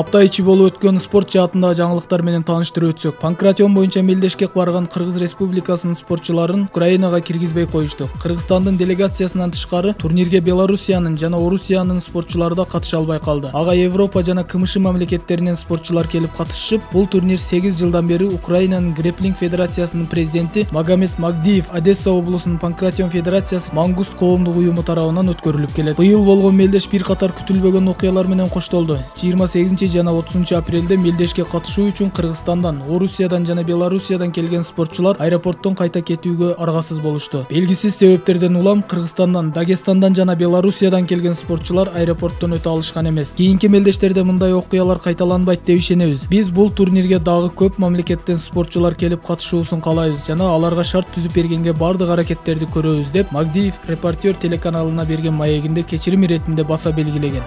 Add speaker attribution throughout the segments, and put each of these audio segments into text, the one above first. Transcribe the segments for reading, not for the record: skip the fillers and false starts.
Speaker 1: Апта ичи болуп өткөн спорт жаатындагы жаңылыктар менен тааныштырып өтсөк, панкратион боюнча мелдешке барган Кыргыз Республикасынын спортчуларын Украинага киргизбей коюшту. Кыргызстандын делегациясынан тышкары турнирге Белоруссиянын жана Орусиянын спортчулары да катыша албай калды. Ага Европа жана КМШ мамлекеттеринен спортчулар келип катышышып, бул турнир 8 жылдан бери Украинанын греплинг федерациясынын президенти Магомед Магдиев, Одесса облусунун панкратион федерациясы Мангуст коомдук уюму тарабынан өткөрүлүп келет. Быйыл болгон мелдеш бир катар күтүлбөгөн окуялар менен коштолду. 28 жана 30 апрелде мелдешке катышуу үчүн Кыргызстандан, Орусиядан жана Белоруссиядан келген спортчулар аэропорттон кайта кетүүгө аргасыз болушту. Белгисиз себептерден улам Кыргызстандан, Дагестандан жана Белоруссиядан келген спортчулар аэропорттон өтө алышкан эмес. Кийинки мелдештерде мындай окуялар кайталанбайт деп ишенебиз. Биз бул турнирге дагы көп мамлекеттен спортчулар келип катышуусун каалайбыз жана аларга шарт түзүп бергенге бардык аракеттерди көрөбүз деп Магдиев Репортер телеканалына берген маегинде кечирим иретинде баса белгилеген.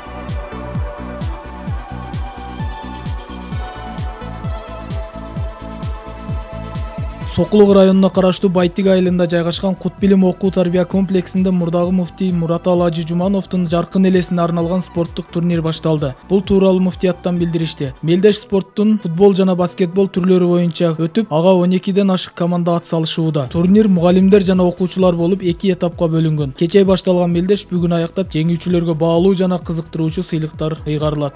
Speaker 1: Сокулук районуна караштуу Байтик айылында жайгашкан Кут билим окуу тарбия комплексинде мурдагы муфтий Мураталы Ажы Жумановдун жаркын элесине арналган спорттук турнир башталды. Бул тууралуу муфтияттан билдиришти. Мелдеш спорттун футбол жана баскетбол түрлөрү боюнча өтүп, ага 12ден ашык команда ат салышууда. Турнир мугалимдер жана окуучулар болуп 2 этапка бөлүнгөн. Кечээ башталган мелдеш бүгүн аяктап жеңүүчүлөргө баалуу жана кызыктыруучу сыйлыктар ыйгарылат.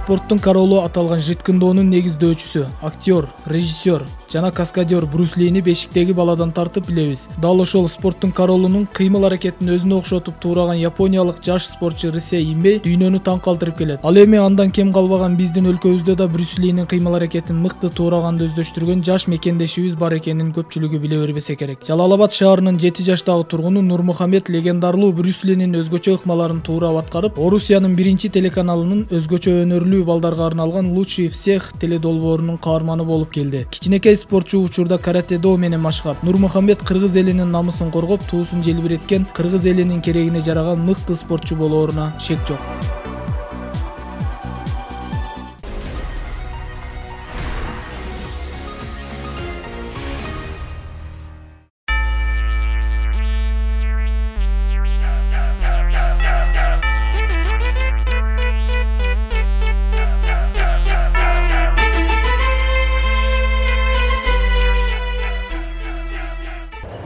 Speaker 1: Спорттун королу аталган Жит Кындоонун негиздөөчүсү, актер, режиссер жана каскадер Брюс Лини бешиктеги баладан тартып билебиз. Дал ошол спорттун королунун кыймыл-аракетин өзүнө окшотуп туураган япониялык жаш спортчу Рисей Имбей дүйнөнү таң калтырып келет. Ал эми андан кем калбаган биздин өлкөбүздө да Брюс Линин кыймыл-аракетин мыкты туураганды өздөштүргөн жаш мекендешибиз бар экенин көпчүлүгү биле бербесе керек. Жалал-Абад шаарынын 7 жаштагы тургуну Нурмухамед легендарлуу Брюс Линин өзгөчө ыкмаларын туурап аткарып, Орусиянын 1 телеканалынын өзгөчө өнөрлүү балдарга арналган Лучший всех теледолбоорунун каарманы болуп келди. Кичинекей спортчу учурда каратэ-до менен машкат. Нурмухамед кыргыз элинин намысын коргоп, туусун желбиреткен, кыргыз элинин керегине жараган мыкты спортчу болооруна шек жок.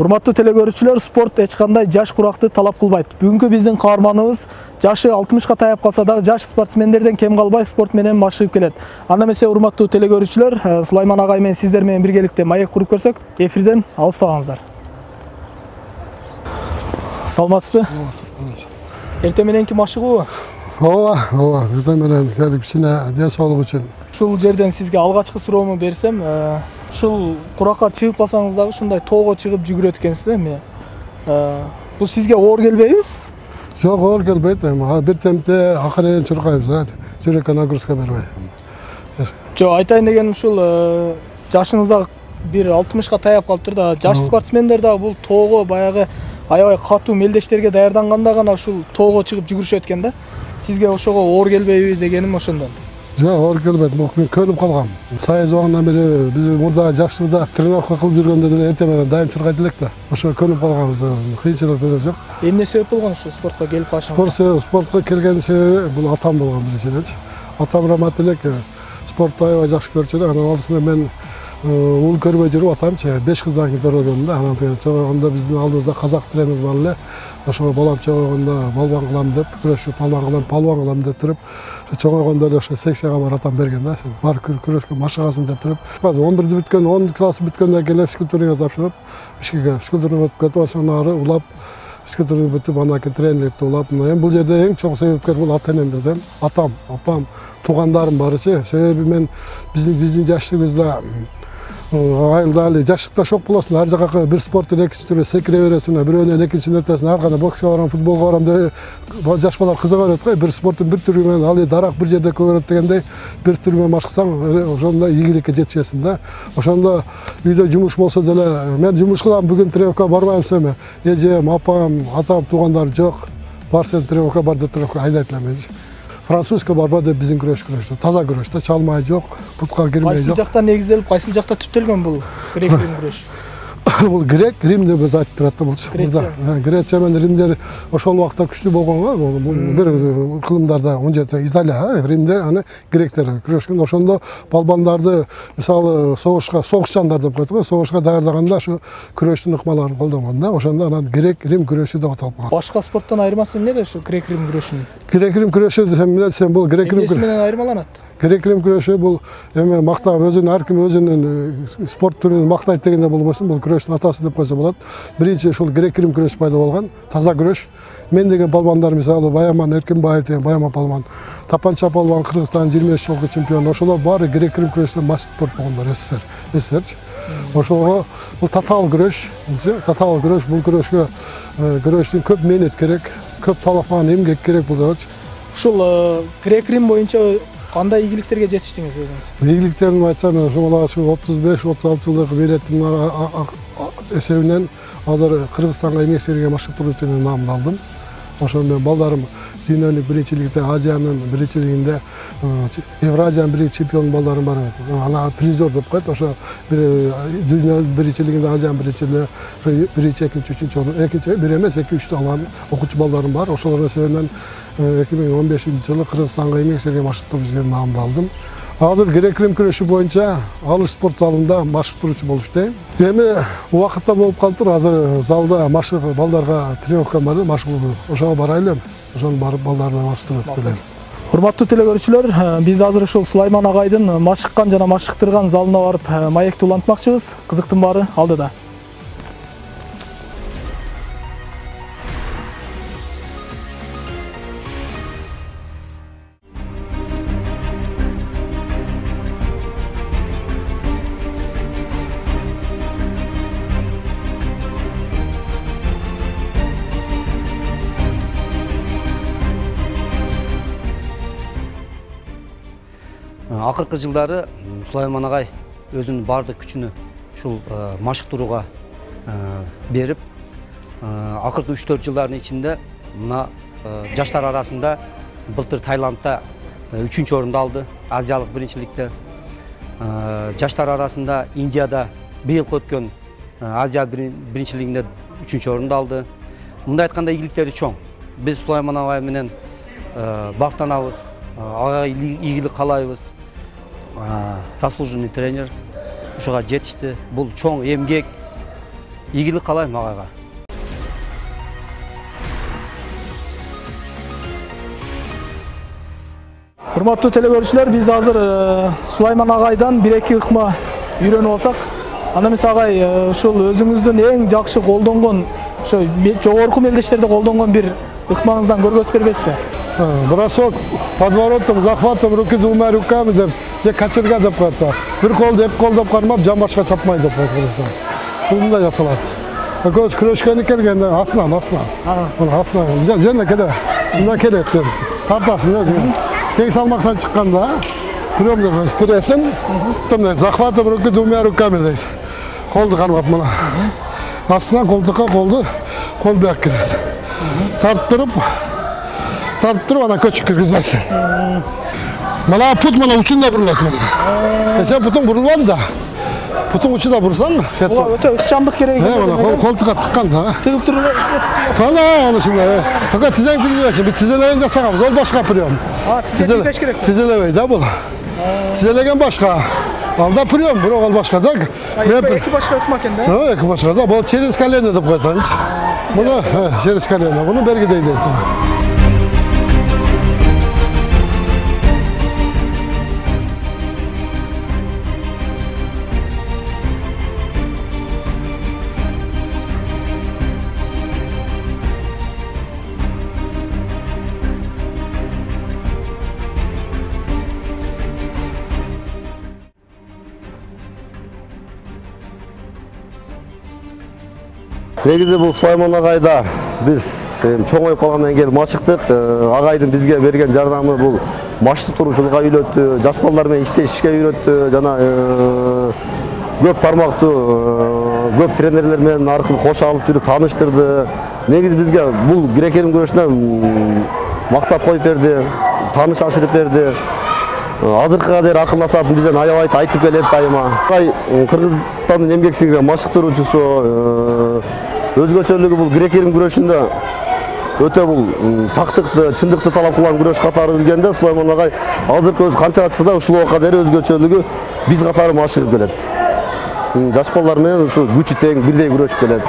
Speaker 1: Урматтуу телекөрүүчүлөр, спорт эч кандай жаш куракты талап кылбайт. Бүгүнкү биздин каарманыбыз жашы 60ка таяп калса дагы жаш спортсмендерден кем калбай спорт менен машыгып келет. Анда эмесе урматтуу телекөрүүчүлөр, Сулайман агай менен сиздер менен биргеликте маек куруп көрсөк, эфирден алыстабаңыздар. Саламатсызбы? Эртең мененки машыгуу?
Speaker 2: Ооба, эртең менен келип кичине ден соолук үчүн.
Speaker 1: Ушул жерден сизге алгачкы суроому берсем, ушул куракка чыгып калсаңыз дагы ушундай тоого чыгып жүгүрөт экенсиз эми. Бул сизге оор келбейби?
Speaker 2: Жок, оор келбейт. Бир темпте акырын чуркайбыз, жүрөккө нагрузка бербей.
Speaker 1: Жок, айтайын дегеним ушул жашыңыз дагы бир 60ка таяп калыптыр да, жаш спортсмендер дагы бул тоого баягы аябай катуу мелдештерге даярданганда гана ушул тоого чыгып жүгүрүшөт экен да. Сизге ошого оор келбейби дегеним ошондон.
Speaker 2: Жок, оор келбейт. Мен көнүп калгам. Саяз убагынан бери биз мурда жаштыгыбызда тренировка кылып жүргөндө деле эртең менен дайым чуркайт элек да. Ошо көнүп калганбыз. Кыйынчылык деле жок.
Speaker 1: Эмне себеп болгон ушу спортко келип калышыңыз?
Speaker 2: Спортко келген себеби бул атам болгон биринчиден. Атам рамат элек спортты аябай жакшы көрчү. Анан алдысында мен ул көрбөй жүрүп атамчы 5 кыздан кийин төрөлдүм да. Анан чогойгондо биздин алдыбызда казак тренер бар эле. Ошого балам чогойгондо балбан кылам деп, күрөшүп балбан кылам деп туруп, чогойгондо эле ошо секцияга бар атам берген да. Сен бар күрөшкө машыгасың деп туруп. 11-ди бүткөн, 10 класс бүткөндөн кийин физкультурага тапшырып, Бишкекке физкультурага өтүп кетип, ошондон ары улап физкультурага бүтүп, андан кийин тренерликти улап. Эми бул жерде эң чоң себепкер бул ата-энем десем, атам, апам, туугандарым барычы. Себеби мен биздин жаштыгыбызда айылда эле жаштыкта шок болосуң, ар жака бир спорттун экинчи түрү секире бересиң, бирөөнүн экинчисин өтөсүң, ар кандай бокско барам, футболго барам деп жаш балдар кызыга берет го. Бир спорттун бир түрү менен ал дарак бир жерде көрөт дегендей, бир түрү менен машыксаң, ошондо ийгиликке жетишесиң да. Ошондо үйдө жумуш болсо деле, мен жумуш кылам, бүгүн тренировкага барбайм десем, эжем, апам, атам, туугандар жок. Бар сен тренировкага бар деп тренировкага айдайт элем. Французска барба деп биздин күрөш, таза күрөш да, чалмай жок, бутка кирмей жок.
Speaker 1: Кайсы жакта негизделип, кайсы жакта түптөлгөн бул грек-рим күрөш?
Speaker 2: Бул грек, Рим деп айтып турат да булчу. Греция менен Римдер ошол убакта күчтүү болгон го. Бул бир кылымдарда Италия, Римде аны гректер күрөшкөн. Ошондо балбандарды, мисалы, согушчандар деп коет го, согушка даярдаганда ушу күрөштүн ыкмаларын колдонгон да. Ошондо анан грек-рим күрөшү деп аталып калган.
Speaker 1: Башка спорттон айырмасы эмнеде ушу грек-рим күрөшүнүн?
Speaker 2: Грек-рим күрөшү десем бул грек-рим
Speaker 1: күрөшү менен айырмаланат.
Speaker 2: Грек-рим күрөшү бул эме мактап өзүнүн, ар ким өзүнүн спорт түрүн мактайт дегенде болбосун, бул күрөштүн атасы деп койсо болот. Биринчи ушул грек-рим күрөш пайда болгон, таза күрөш. Мен деген балбандар, мисалы, Баяман Эркинбаев деген Баяман балбан, Тапанча балбан, Кыргызстан 25 жолку чемпион. Ошолор баары грек-рим күрөштөн мастер спорт болгондор, СССРчи. Ошого бул татаал күрөш, бул күрөшкө күрөштүн көп мээнет керек, көп талапкан эмгек керек бул жагачы.
Speaker 1: Ушул грек-рим боюнча кандай ийгиликтерге жетиштиңиз өзүңүз?
Speaker 2: Ийгиликтерин айтсам, ошол 35-36 жылдык мээнеттин эсебинен азыр Кыргызстанга эмгек сиңирген машыктыруучу менен наамды алдым. Ошол менен балдарым дүйнөлүк биринчиликте, Азиянын биринчилигинде, Евразиянын биринчи чемпион балдарым бар. Ана призер деп коет. Ошо дүйнөлүк биринчилигинде, Азиянын биринчилигинде биринчи, экинчи, үчүнчү орун, экинчи бир эмес, 2-3 алган окуучу балдарым бар. Ошолордун эсебинен 2015-жылы Кыргызстанга эмгек сиңирген машыктыруучу менен наамды алдым. Азыр грек-рим күрөшү боюнча Алыш спорт залында машыктыруучу болуп иштейм. Эми убакытта болуп калыптыр, азыр залда машык балдарга тренировка бар, машык болду. Ошого барайлы, ошону барып балдарды машыктырып өтүп келем.
Speaker 1: Урматтуу телекөрүүчүлөр, биз азыр ушул Сулайман агайдын машыккан жана машыктырган залына барып маекти улантмакчыбыз. Кызыктын баары алдыда.
Speaker 3: Акыркы жылдары Сулайман агай өзүнүн баардык күчүнү ушул машыктырууга берип, акыркы 3-4 жылдардын ичинде мына жаштар арасында былтыр Таиландда 3-чү орунду алды, азиялык биринчиликте. Жаштар арасында Индияда быйылкы өткөн Азия биринчилигинде 3-чү орунду алды. Мындай айтканда ийгиликтери чоң. Биз Сулайман агай менен бактанабыз, ага ийгилик каалайбыз. Заслуженный тренер ушуга жетишти. Бул чоң эмгек. Ийгилик каалайм агайга.
Speaker 1: Урматтуу телекөрүүчүлөр, биз азыр Сулайман агайдан 1-2 ыкма үйрөнүп алсак, анда эмес агай, ушул өзүңүздүн эң жакшы колдонгон, ошо жогорку мелдештерде колдонгон бир ыкмаңыздан көргөзүп бербейсизби?
Speaker 2: Бросок, подворотом, захватом, руки двумя руками деп, же качырга деп коет. Бир колду, эки колдоп кармап, жан башка чапмай деп коет. Мындай жасалат. Көз күрөшкөнү келгенде астынан. Астынан. Жана кеде. Мындай керек. Тартасың өзүң. Тең салмактан чыкканда, прием деп туресиң. Тымдай захватом, руки двумя руками дейт. Колду кармап мына. Астынан колдукка колду, кол бияк кирет. Тартып туруп, ана көчүп киргизесиң. Мына пут мына учунда бурулат мына. Сен путуң бурулбады да. Путуң учу да бурсаң,
Speaker 1: өтө ыкчамдык керек экен.
Speaker 2: Мына колтукка тыккан да.
Speaker 1: Тыгып туруп.
Speaker 2: Аны ушундай. Тока тизең тигизбесин, биз тизелеген жасаганбыз, ол башка прием.
Speaker 1: Тизелебеш керек.
Speaker 2: Тизелебей да бул. Тизелеген башка. Алда прием, бирок ал башка да.
Speaker 1: Эки башка ыкма экен да.
Speaker 2: Эки башка да. Бул через колено деп коет анчы. Муну через колено, муну бергидей дейт.
Speaker 4: Негизи бул Сулайман агайда биз чоңоюп калгандан кийин машыктык. Агайдын бизге берген жардамы бул машык туруучулукка үйрөттү, жаш балдар менен иштешишке үйрөттү, жана көп тармактуу көп тренерлер менен аркылуу кош алып жүрүп тааныштырды. Негизи бизге бул грек-рим күрөшүнө максат коюп берди, тааныш ашырып берди. Азыркыга дейин акылдашатын бизден аябай айтып келет дайыма. Кыргызстандын эмгек сиңирген машык туруучусу, өзгөчөлүгү бул грек-рим күрөшүндө өтө бул тактыкты, чындыкты талап кылган күрөш катары билгенде Сулайман агай азыркы өзү канча ачса да ушул убакка дейин өзгөчөлүгү биз катары машыгып келет. Жаш балдар менен ушу күчү тең бирдей күрөшүп келет.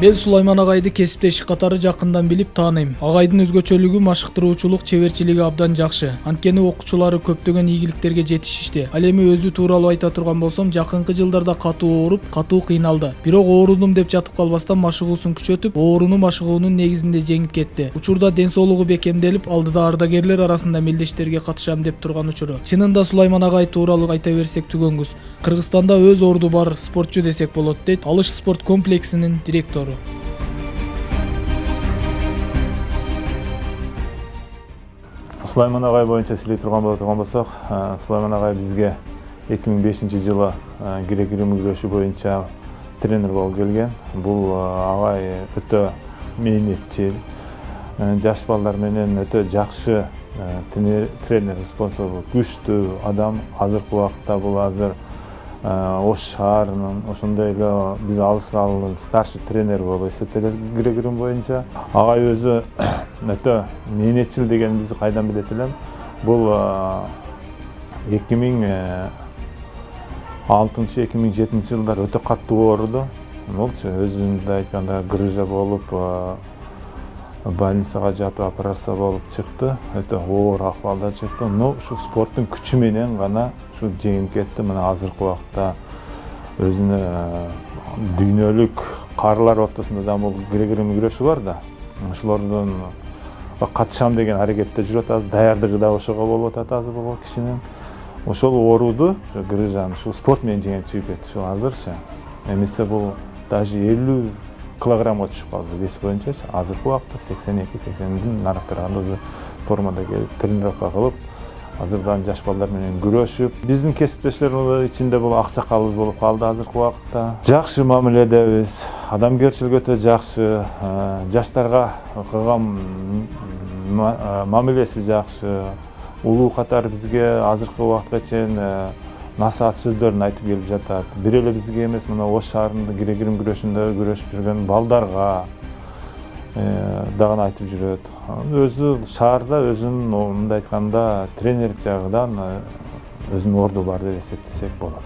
Speaker 1: Мен Сулайман агайды кесиптешик катары жакындан билип тааныйм. Агайдын өзгөчөлүгү, машыктыруучулук, чеберчилиги абдан жакшы. Анткени окуучулары көптөгөн ийгиликтерге жетишишти. Ал эми өзү тууралуу айта турган болсом, жакынкы жылдарда катуу ооруп, катуу кыйналды. Бирок оорудум деп жатып калбастан машыгуусун күчөтүп, ооруну машыгуунун негизинде жеңип кетти. Учурда ден соолугу бекемделип, алдыда ардагерлер арасында мелдештерге катышам деп турган учуру. Чынында Сулайман агай тууралуу айта берсек түгөнгүс. Кыргызстанда өз орду бар спортчу десек болот, дейт Алыш спорт комплексинин директору.
Speaker 5: Сулайман агай боюнча сүйлөй турган болсок, Сулайман агай бизге 2005-жылы грек-рим күрөшү боюнча тренер болуп келген. Бул агай өтө мээнетчил, жаш балдар менен өтө жакшы тренер, спонсор, күчтүү адам. Азыркы убакытта бул азыр Ош шаарынын ошондой эле биз алыс старший тренер болуп эсептелет грек-рим боюнча. Агай өзү өтө мээнетчил деген бизди кайдан билет элем. Бул 2006-2007 жылдар өтө каттуу ооруду. Болчу өзүндө айтканда грыжа болуп, больницага жатып операция болуп чыкты. Өтө оор акыбалда чыкты. Но ушу спорттун күчү менен гана ушу жеңип кетти. Мына азыркы убакта өзүнө дүйнөлүк каарылар ортосунда да бул грек-рим күрөшү бар да. Ошолордун катышам деген аракетте жүрөт, азыр даярдыгы да ошого болуп атат азыр бул кишинин. Ошол ооруду, ошо грыжаны ушу спорт менен жеңип чыгып кетти ушул азырчы. Эмесе бул даже 50 килограммга түшүп калды вес боюнча. Азыркы убакта 82-80дин нарып барганда уже формада келип тренировка кылып, азырдан жаш балдар менен күрөшүп, биздин кесиптештердин ичинде бул аксакалыбыз болуп калды азыркы убакытта. Жакшы мамиледебиз, адамгерчилик өтө жакшы, жаштарга кылган мамилеси жакшы. Улуу катары бизге азыркы убакытка чейин насаат сөздөрүн айтып келип жатат. Бир эле бизге эмес, мына Ош шаарында грек-рим күрөшүндө күрөшүп жүргөн балдарга дагы айтып жүрөт. Өзү шаарда өзүнүн мындай айтканда тренерлик жагынан өзүнүн орду бар деп эсептесек болот.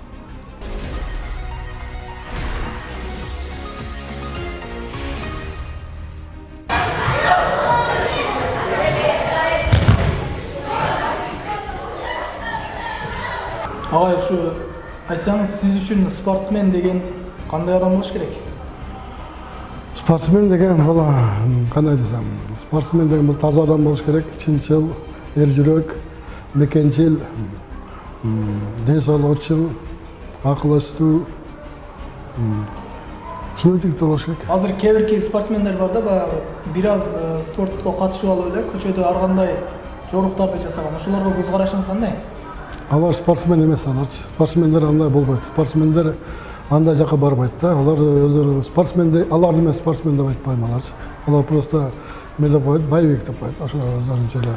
Speaker 1: Агай, ушу айтсаңыз, сиз үчүн спортсмен деген кандай адам болуш керек?
Speaker 2: Спортсмен деген бул кандай десем, спортсмен деген бул таза адам болуш керек, чынчыл, эр жүрөк, мекенчил, ден соолугу чың, акыл эстүү, ушундай жигиттер болуш керек.
Speaker 1: Азыр кээ-бир спортсмендер бар да, баягы бир аз спортко катышып алып эле көчөдө ар кандай жоруктарды жасаган. Ошолорго көз карашыңыз кандай?
Speaker 2: Алар спортсмен эмес, алар спортсмендер андай болбойт. Спортсмендер андай жака барбайт да. Алар өздөрү спортсмендер, аларды мен спортсмен деп айтпайм алар. Алар просто мелеп коет, байбек деп коет. Ошо өздөрүнчө эле.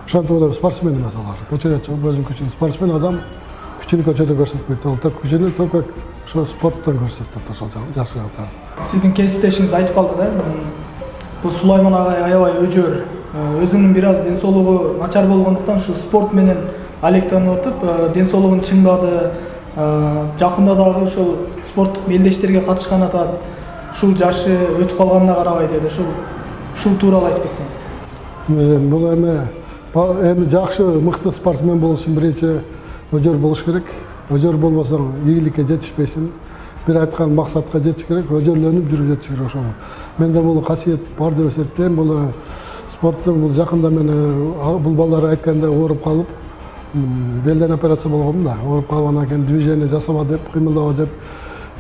Speaker 2: Ошондой спортсмен эмес алар. Көчөгө чыгып өзүнүн күчүн, спортсмен адам күчүн көчөдө көрсөтпөйт. Ал так күчүнү только ошо спорттон көрсөтөт, ошол жакшы жактар.
Speaker 1: Сиздин кесиптешиңиз айтып калды да, бул Сулайман агай аябай өжөр, өзүнүн бир аз ден соолугу начар болгондуктан ушу спорт менен алектенип атып, ден соолугун чыңдады, Жакында дагы ушул спорттук мелдештерге катышкан атат. Ушул жашы өтүп калганына карабай деди. Ушул тууралуу айтып кетсеңиз.
Speaker 2: Бул эми жакшы мыкты спортсмен болуш үчүн биринчи өжөр болуш керек. Өжөр болбосоң ийгиликке жетишпейсиң. Bir aytқан мақсатқа жетіш керек, өжөрлөнүп жүрүп жетіш керек ошол. Менде бул касиет бар деп эсептейм. Бул спорттун бул жакында мен бул балдар айтканда ооруп калып, белден операция болгом да. Ооруп калгандан кийин движение жасаба деп, кыймылдаба деп,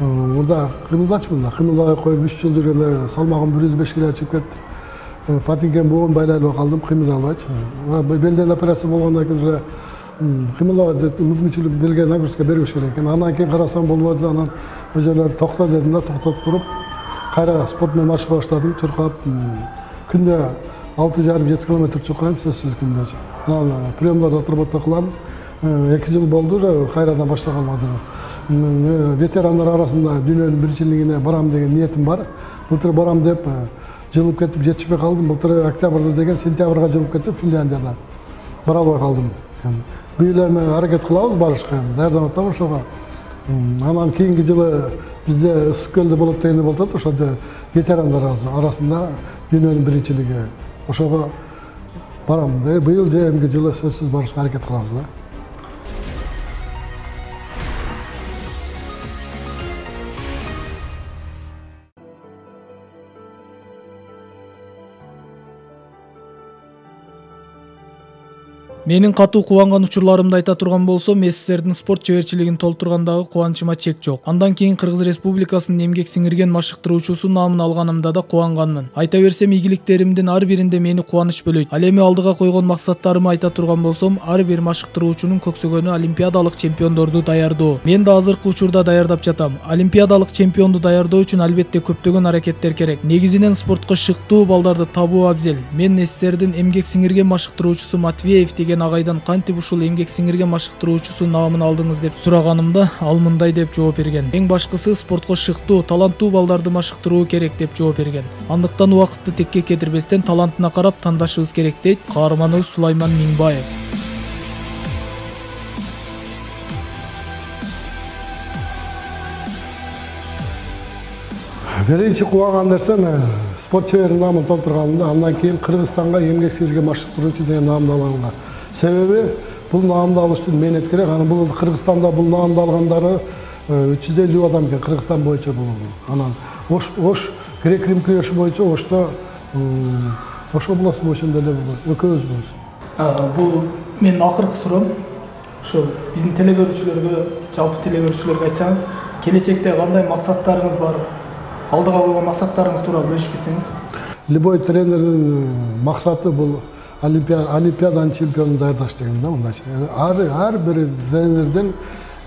Speaker 2: мурда кыймылдачмын да. Кыймылдабай коюп 3 жыл жүргөндө салмагым 105 кг чыгып кетти. Патинкем бугун байлайлап калдым, кыймылдай албайчы. Белден операция болгондон кийин уже кыймылдабай мүмкүнчүлүк белге нагрузка бербеш керек экен. Андан кийин карасам болбоду, анан өзөлөр токто дедим да, токтотуп туруп, кайра спорт менен машыга баштадым, чуркап, күндө 6,5-7 километр чуркайм, сөзсүз күндө. Анан приемдарды отработка кылам. 2 жыл болду, кайрадан баштап калмадым. Ветерандар арасында дүйнөнүн биринчилигине барам деген ниетим бар. Былтыр барам деп жылып кетип жетишпей калдым. Былтыр октябрда деген сентябрга жылып кетип Финляндияда бара албай калдым. Быйыл эми аракет кылабыз барышка, даярданып атабыз ошого. Анан кийинки жылы бизде ысык көлдө болот дегенде болуп атат, ошо ветерандар арасында дүйнөнүн биринчилиги. Ошого барам. Быйыл же эмки жылы сөзсүз барышка аракет кылабыз да.
Speaker 1: Менин катуу кубанган учурларымды айта турган болсом, СССРдин спорт чеберчилигин толтургандагы кубанычыма чек жок. Андан кийин Кыргыз Республикасынын эмгек сиңирген машыктыруучусу наамын алганымда да кубанганмын. Айта берсем, ийгиликтеримдин ар биринде мени кубаныч бөлөйт. Ал эми алдыга койгон максаттарымы айта турган болсом, ар бир машыктыруучунун көксөгөнү олимпиадалык чемпиондорду даярдоо. Мен да азыркы учурда даярдап жатам. Олимпиадалык чемпионду даярдоо үчүн албетте көптөгөн аракеттер керек. Негизинен спортко шыктуу балдарды табуу абзел. Мен СССРдин эмгек сиңирген машыктыруучусу Матвеев деген агайдан кантип ушул эмгек сиңирген машыктыруучусу наамын алдыңыз деп сураганымда, ал мындай деп жооп берген. Эң башкысы спортко шыктуу, таланттуу балдарды машыктыруу керек деп жооп берген. Андыктан убакытты текке кетирбестен талантына карап тандашыбыз керек дейт каарманыбыз Сулайман Миңбаев.
Speaker 2: Биринчи кубанган нерсем спорт чеберинин наамын толтурганымда, андан кийин Кыргызстанга эмгек сиңирген машыктыруучу деген наамды алганга. Себеби бул наамды алыш үчүн мээнет керек. Анан бул Кыргызстанда бул наамды алгандары 350 адам экен, Кыргызстан боюнча бул. Анан Ош грек-рим күрөшү боюнча Ошто Ош областы боюнча деле экөөбүз болобуз.
Speaker 1: Бул менин акыркы суроом. Ошо биздин телекөрүүчүлөргө, жалпы телекөрүүчүлөргө айтсаңыз, келечекте кандай максаттарыңыз бар? Алдыга койгон максаттарыңыз тууралуу бөлүшүп кетсеңиз.
Speaker 2: Любой тренердин максаты бул олимпиаданын чемпионун даярдаш деген да, мындайча. Ар бир тренердин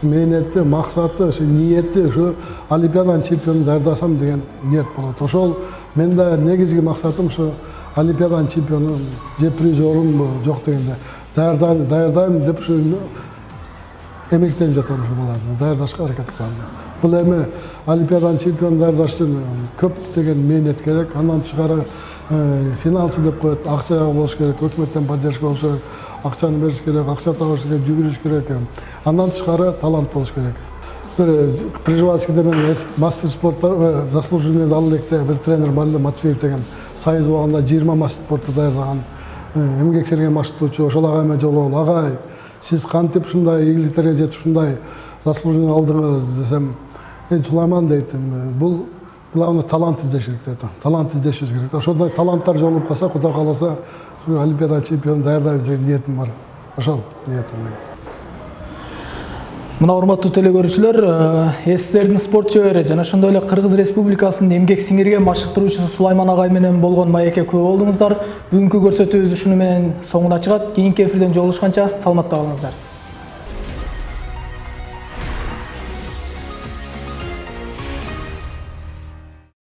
Speaker 2: мээнети, максаты, ниети ушу олимпиаданын чемпионун даярдасам деген ниет болот. Ошол мен да негизги максатым ушу олимпиаданын чемпиону же призерым жок дегенде даярдайм деп ушу эмектенип жатам ушу баларды даярдашка аракет кылам. Бул эми олимпиаданын чемпионун даярдаш үчүн көп деген мээнет керек. Андан тышкары финансы деп коет, акча болуш керек, өкмөттөн поддержка болуш керек, акчаны бериш керек, акча табыш керек, жүгүрүш керек. Андан тышкары талант болуш керек. Бир приживальскийде мен мастер спортта заслуженный ал электе бир тренер бар эле, Матвеев деген. Союз убагында 20 мастер спортто даярдаган эмгек сиңирген машыктыруучу. Ошол агайга жолугуп, агай, сиз кантип ушундай ийгиликтерге жетип ушундай заслуженный алдыңыз десем, Сулайман дейт, бул главный талант издеш керек дейт. Талант издешибиз керек. Ошондой таланттар жолугуп калса, Кудай кааласа, олимпиада чемпионун даярдайбыз деген ниетим бар. Ошол ниетим.
Speaker 1: Мына урматтуу телекөрүүчүлөр, СССРдин спорт чебери жана ошондой эле Кыргыз Республикасынын эмгек сиңирген машыктыруучусу Сулайман агай менен болгон маекке күбө болдуңуздар. Бүгүнкү көрсөтүүбүз ушуну менен соңуна чыгат. Кийинки эфирден жолугушканча саламатта калыңыздар.